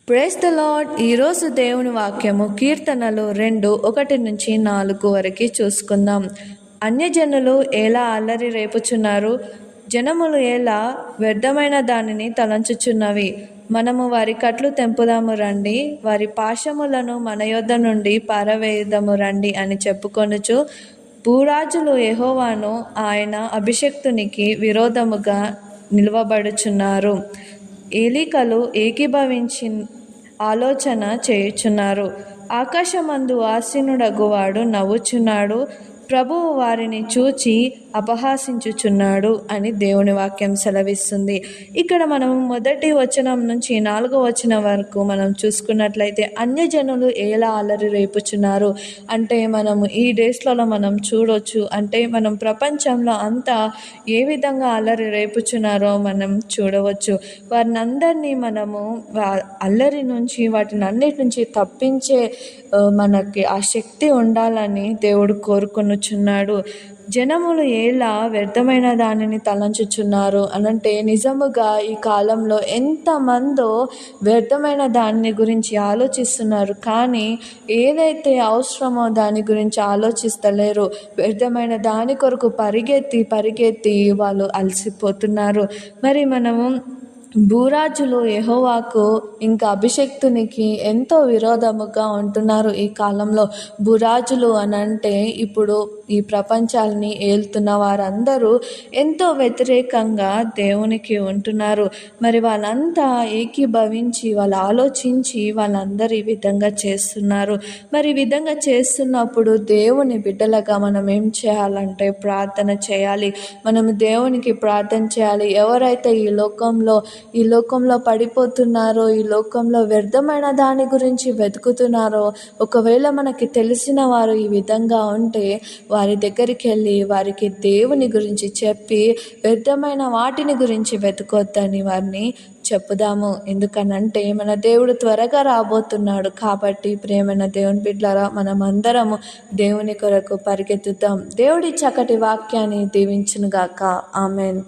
Praise the lord. ఈరోజు దేవుని వాక్యము కీర్తనలు 2:1-4 వరకు చూసుకుందాం. అన్యజనులు ఎలా అల్లరి రేపుచున్నారు, జనములు ఎలా వ్యర్థమైన దానిని తలంచుచున్నవి. మనము వారి కట్లు తెంపుదాము రండి, వారి పాశములను మన యొద్ద నుండి పారవేయుదము రండి అని చెప్పుకొనుచు భూరాజులు యెహోవాను ఆయన అభిషిక్తునికి విరోధముగా నిలువబడుచున్నారు. ఏలికలు ఏకీభవించి ఆలోచన చేయుచున్నారు. ఆకాశమందు ఆసీనుడగువాడు నవ్వుచున్నాడు, ప్రభువు వారిని చూచి అపహాసించుచున్నాడు అని దేవుని వాక్యం సెలవిస్తుంది. ఇక్కడ మనం 1వ వచనం నుంచి 4వ వచనం వరకు మనం చూసుకున్నట్లయితే అన్యజనులు ఎలా అల్లరి రేపుచున్నారు అంటే మనము ఈ డేస్లలో మనం చూడొచ్చు. అంటే మనం ప్రపంచంలో అంతా ఏ విధంగా అల్లరి రేపుచున్నారో మనం చూడవచ్చు. వారిని అందరినీ మనము అల్లరి నుంచి వాటిని అన్నిటి నుంచి తప్పించే మనకి ఆ శక్తి ఉండాలని దేవుడు కోరుకొనుచున్నాడు. జనములు ఎలా వ్యర్థమైన దానిని తలంచుచున్నారు అనంటే నిజముగా ఈ కాలంలో ఎంతమందో వ్యర్థమైన దాని గురించి ఆలోచిస్తున్నారు, కానీ ఏదైతే అవసరమో దాని గురించి ఆలోచిస్తలేరు. వ్యర్థమైన దాని కొరకు పరిగెత్తి వాళ్ళు అలసిపోతున్నారు. మరి మనము భూరాజులు యెహోవాకు ఇంకా అభిషిక్తునికి ఎంతో విరోధముగా ఉంటున్నారు. ఈ కాలంలో భూరాజులు అనంటే ఇప్పుడు ఈ ప్రపంచాన్ని ఏలుతున్న వారందరూ ఎంతో వ్యతిరేకంగా దేవునికి ఉంటున్నారు. మరి వాళ్ళంతా ఏకీభవించి వాళ్ళు ఆలోచించి వాళ్ళందరూ ఈ విధంగా చేస్తున్నారు. మరి ఈ విధంగా చేస్తున్నప్పుడు దేవుని బిడ్డలుగా మనం ఏం చేయాలంటే ప్రార్థన చేయాలి. మనము దేవునికి ప్రార్థన చేయాలి. ఎవరైతే ఈ లోకంలో పడిపోతున్నారో, ఈ లోకంలో వ్యర్థమైన దాని గురించి వెతుకుతున్నారో, ఒకవేళ మనకి తెలిసిన వారు ఈ విధంగా ఉంటే వారి దగ్గరికి వెళ్ళి వారికి దేవుని గురించి చెప్పి వ్యర్థమైన వాటిని గురించి వెతుకొద్దని వారిని చెప్పుదాము. ఎందుకనంటే మన దేవుడు త్వరగా రాబోతున్నాడు. కాబట్టి ప్రేమైన దేవుని బిడ్డలారా, మనం అందరము దేవుని కొరకు పరిగెత్తుతాం. దేవుడి చక్కటి వాక్యాన్ని దీవించునుగాక. ఆమెన్.